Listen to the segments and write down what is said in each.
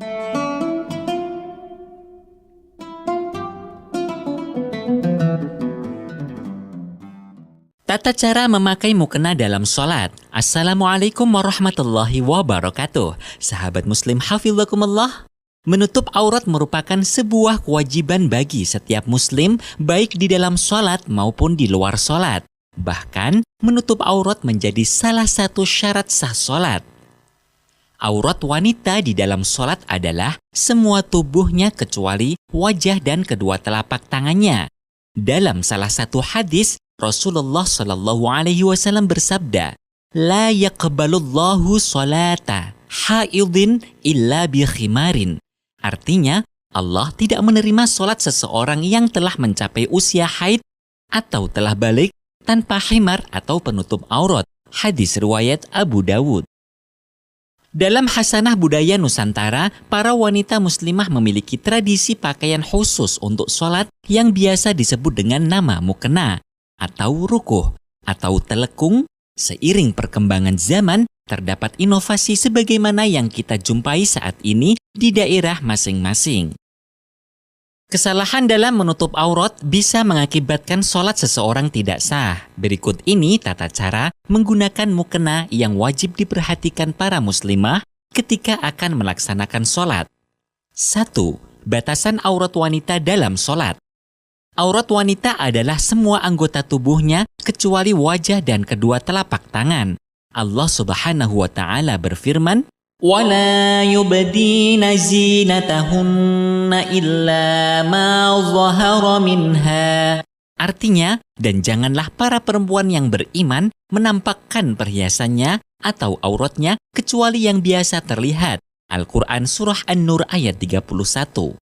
Tata cara memakai mukena dalam sholat. Assalamualaikum warahmatullahi wabarakatuh. Sahabat muslim hafizakumullah. Menutup aurat merupakan sebuah kewajiban bagi setiap muslim, baik di dalam sholat maupun di luar sholat. Bahkan, menutup aurat menjadi salah satu syarat sah sholat. Aurat wanita di dalam sholat adalah semua tubuhnya kecuali wajah dan kedua telapak tangannya. Dalam salah satu hadis, Rasulullah Shallallahu Alaihi Wasallam bersabda, "La yaqbalullahu sholata haidin illa bi khimarin." Artinya, Allah tidak menerima sholat seseorang yang telah mencapai usia haid atau telah balik tanpa khimar atau penutup aurat. Hadis riwayat Abu Dawud. Dalam hasanah budaya Nusantara, para wanita muslimah memiliki tradisi pakaian khusus untuk sholat yang biasa disebut dengan nama mukena atau rukuh atau telekung. Seiring perkembangan zaman, terdapat inovasi sebagaimana yang kita jumpai saat ini di daerah masing-masing. Kesalahan dalam menutup aurat bisa mengakibatkan sholat seseorang tidak sah. Berikut ini tata cara menggunakan mukena yang wajib diperhatikan para muslimah ketika akan melaksanakan sholat. 1. Batasan aurat wanita dalam sholat. Aurat wanita adalah semua anggota tubuhnya kecuali wajah dan kedua telapak tangan. Allah Subhanahu wa Ta'ala berfirman, وَلَا يُبْدِينَ زِينَتَهُنَّ إِلَّا مَا ظَهَرَ مِنْهَا. Artinya, dan janganlah para perempuan yang beriman menampakkan perhiasannya atau auratnya kecuali yang biasa terlihat. Al-Quran Surah An-Nur ayat 31.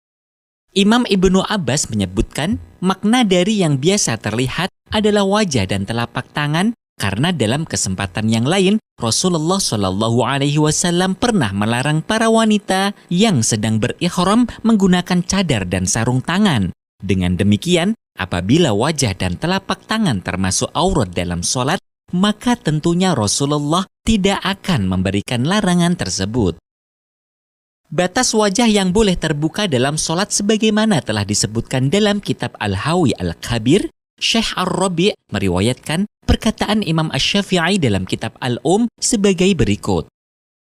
Imam Ibnu Abbas menyebutkan makna dari yang biasa terlihat adalah wajah dan telapak tangan, karena dalam kesempatan yang lain Rasulullah Shallallahu Alaihi Wasallam pernah melarang para wanita yang sedang berihram menggunakan cadar dan sarung tangan. Dengan demikian, apabila wajah dan telapak tangan termasuk aurat dalam sholat, maka tentunya Rasulullah tidak akan memberikan larangan tersebut. Batas wajah yang boleh terbuka dalam sholat sebagaimana telah disebutkan dalam kitab Al-Hawi Al-Kabir, Syekh Ar-Rabi' meriwayatkan perkataan Imam Asy-Syafi'i dalam kitab Al-Um sebagai berikut.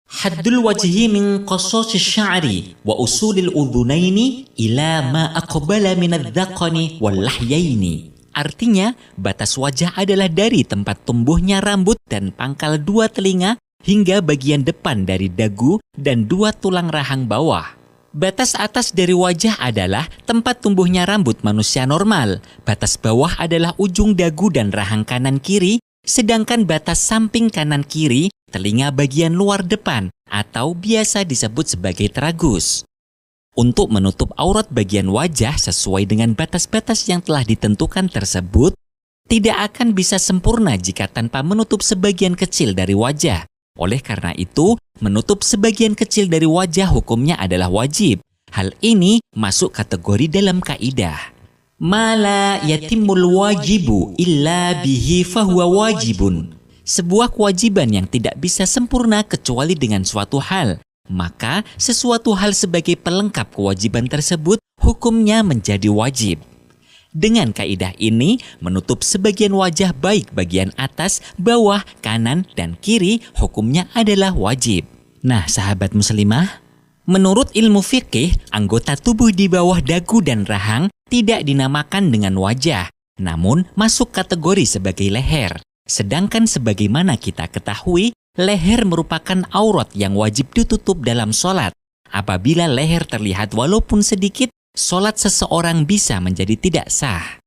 Haddul wajhi min qasas asy-sya'ri wa usulil udhunaini ila ma aqbala min adz-dzaqani wal lahyaini. Artinya, batas wajah adalah dari tempat tumbuhnya rambut dan pangkal dua telinga hingga bagian depan dari dagu dan dua tulang rahang bawah. Batas atas dari wajah adalah tempat tumbuhnya rambut manusia normal. Batas bawah adalah ujung dagu dan rahang kanan kiri, sedangkan batas samping kanan kiri telinga bagian luar depan atau biasa disebut sebagai tragus. Untuk menutup aurat bagian wajah sesuai dengan batas-batas yang telah ditentukan tersebut, tidak akan bisa sempurna jika tanpa menutup sebagian kecil dari wajah. Oleh karena itu, menutup sebagian kecil dari wajah hukumnya adalah wajib. Hal ini masuk kategori dalam kaidah. Ma la yatimul wajibu illa bihi fahuwa wajibun. Sebuah kewajiban yang tidak bisa sempurna kecuali dengan suatu hal. Maka sesuatu hal sebagai pelengkap kewajiban tersebut hukumnya menjadi wajib. Dengan kaidah ini, menutup sebagian wajah baik bagian atas, bawah, kanan, dan kiri hukumnya adalah wajib. Nah, sahabat muslimah, menurut ilmu fikih, anggota tubuh di bawah dagu dan rahang tidak dinamakan dengan wajah, namun masuk kategori sebagai leher. Sedangkan sebagaimana kita ketahui, leher merupakan aurat yang wajib ditutup dalam sholat. Apabila leher terlihat walaupun sedikit, sholat seseorang bisa menjadi tidak sah.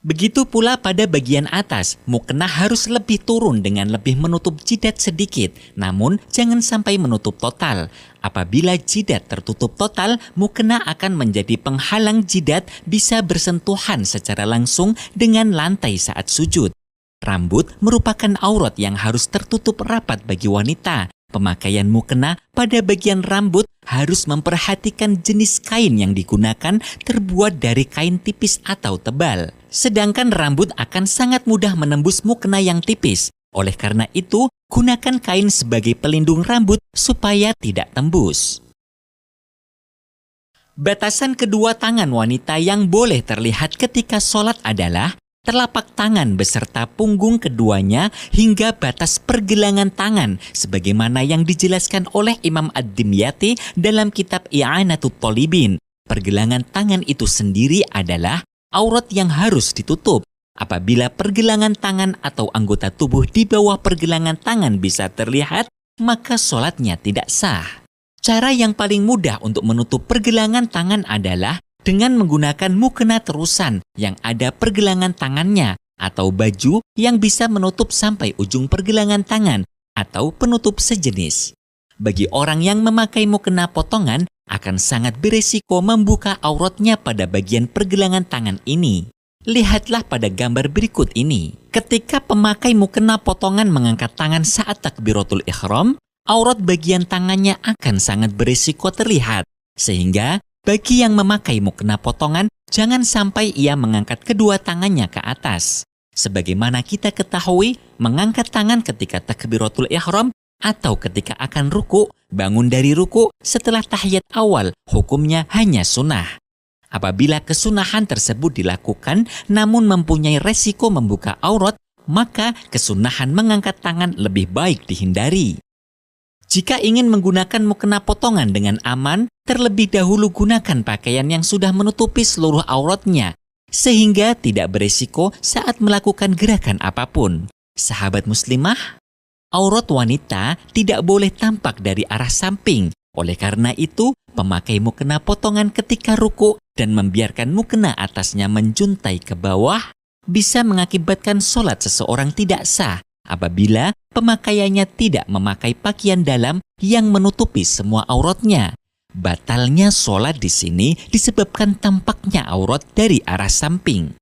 Begitu pula pada bagian atas, mukena harus lebih turun dengan lebih menutup jidat sedikit, namun jangan sampai menutup total. Apabila jidat tertutup total, mukena akan menjadi penghalang jidat bisa bersentuhan secara langsung dengan lantai saat sujud. Rambut merupakan aurat yang harus tertutup rapat bagi wanita. Pemakaian mukena pada bagian rambut harus memperhatikan jenis kain yang digunakan terbuat dari kain tipis atau tebal. Sedangkan rambut akan sangat mudah menembus mukena yang tipis. Oleh karena itu, gunakan kain sebagai pelindung rambut supaya tidak tembus. Batasan kedua tangan wanita yang boleh terlihat ketika sholat adalah telapak tangan beserta punggung keduanya hingga batas pergelangan tangan sebagaimana yang dijelaskan oleh Imam Ad-Dimyati dalam kitab I'anatut Thalibin. Pergelangan tangan itu sendiri adalah aurat yang harus ditutup. Apabila pergelangan tangan atau anggota tubuh di bawah pergelangan tangan bisa terlihat, maka sholatnya tidak sah. Cara yang paling mudah untuk menutup pergelangan tangan adalah dengan menggunakan mukena terusan yang ada pergelangan tangannya atau baju yang bisa menutup sampai ujung pergelangan tangan atau penutup sejenis. Bagi orang yang memakai mukena potongan akan sangat beresiko membuka auratnya pada bagian pergelangan tangan ini. Lihatlah pada gambar berikut ini. Ketika pemakai mukena potongan mengangkat tangan saat takbiratul ihram, aurat bagian tangannya akan sangat berisiko terlihat. Sehingga bagi yang memakai mukena potongan, jangan sampai ia mengangkat kedua tangannya ke atas. Sebagaimana kita ketahui, mengangkat tangan ketika takbiratul ihram atau ketika akan ruku, bangun dari ruku setelah tahiyat awal, hukumnya hanya sunnah. Apabila kesunahan tersebut dilakukan namun mempunyai resiko membuka aurat, maka kesunahan mengangkat tangan lebih baik dihindari. Jika ingin menggunakan mukena potongan dengan aman, terlebih dahulu gunakan pakaian yang sudah menutupi seluruh auratnya, sehingga tidak beresiko saat melakukan gerakan apapun. Sahabat muslimah, aurat wanita tidak boleh tampak dari arah samping. Oleh karena itu, pemakai mukena potongan ketika ruku dan membiarkan mukena atasnya menjuntai ke bawah bisa mengakibatkan sholat seseorang tidak sah apabila pemakaiannya tidak memakai pakaian dalam yang menutupi semua auratnya. Batalnya sholat di sini disebabkan tampaknya aurat dari arah samping.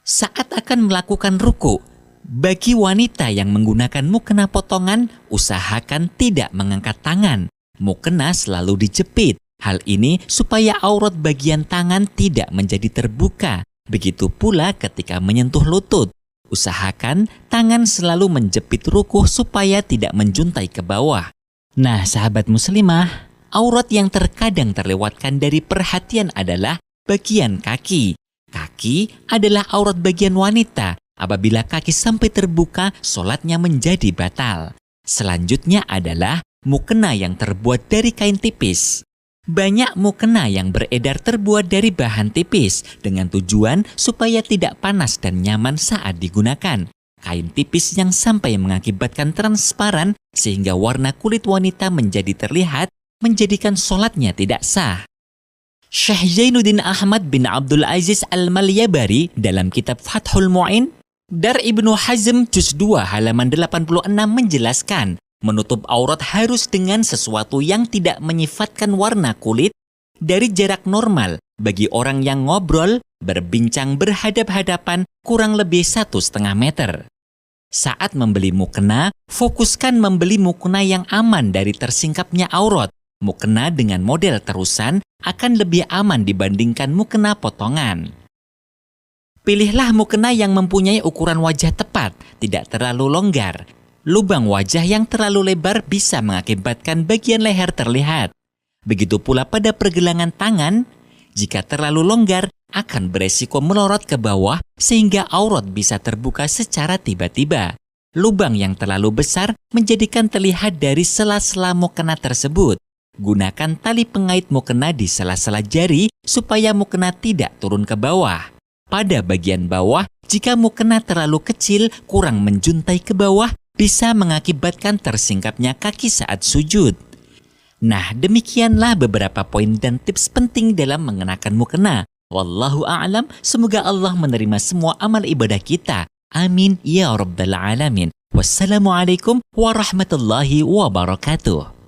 Saat akan melakukan ruku, bagi wanita yang menggunakan mukena potongan, usahakan tidak mengangkat tangan. Mukena selalu dijepit. Hal ini supaya aurat bagian tangan tidak menjadi terbuka. Begitu pula ketika menyentuh lutut. Usahakan tangan selalu menjepit rukuh supaya tidak menjuntai ke bawah. Nah, sahabat muslimah, aurat yang terkadang terlewatkan dari perhatian adalah bagian kaki. Kaki adalah aurat bagian wanita. Apabila kaki sampai terbuka, sholatnya menjadi batal. Selanjutnya adalah mukena yang terbuat dari kain tipis. Banyak mukena yang beredar terbuat dari bahan tipis dengan tujuan supaya tidak panas dan nyaman saat digunakan. Kain tipis yang sampai mengakibatkan transparan sehingga warna kulit wanita menjadi terlihat menjadikan sholatnya tidak sah. Syekh Zainuddin Ahmad bin Abdul Aziz Al-Malyabari dalam kitab Fathul Mu'in Dar Ibnu Hazm Juz 2 halaman 86 menjelaskan, menutup aurat harus dengan sesuatu yang tidak menyifatkan warna kulit dari jarak normal bagi orang yang ngobrol, berbincang berhadap-hadapan kurang lebih 1,5 meter. Saat membeli mukena, fokuskan membeli mukena yang aman dari tersingkapnya aurat. Mukena dengan model terusan akan lebih aman dibandingkan mukena potongan. Pilihlah mukena yang mempunyai ukuran wajah tepat, tidak terlalu longgar. Lubang wajah yang terlalu lebar bisa mengakibatkan bagian leher terlihat. Begitu pula pada pergelangan tangan, jika terlalu longgar akan beresiko melorot ke bawah sehingga aurat bisa terbuka secara tiba-tiba. Lubang yang terlalu besar menjadikan terlihat dari sela-sela mukena tersebut. Gunakan tali pengait mukena di sela-sela jari supaya mukena tidak turun ke bawah. Pada bagian bawah, jika mukena terlalu kecil kurang menjuntai ke bawah, bisa mengakibatkan tersingkapnya kaki saat sujud. Nah, demikianlah beberapa poin dan tips penting dalam mengenakan mukena. Wallahu a'lam, semoga Allah menerima semua amal ibadah kita. Amin ya rabbal alamin. Wassalamualaikum warahmatullahi wabarakatuh.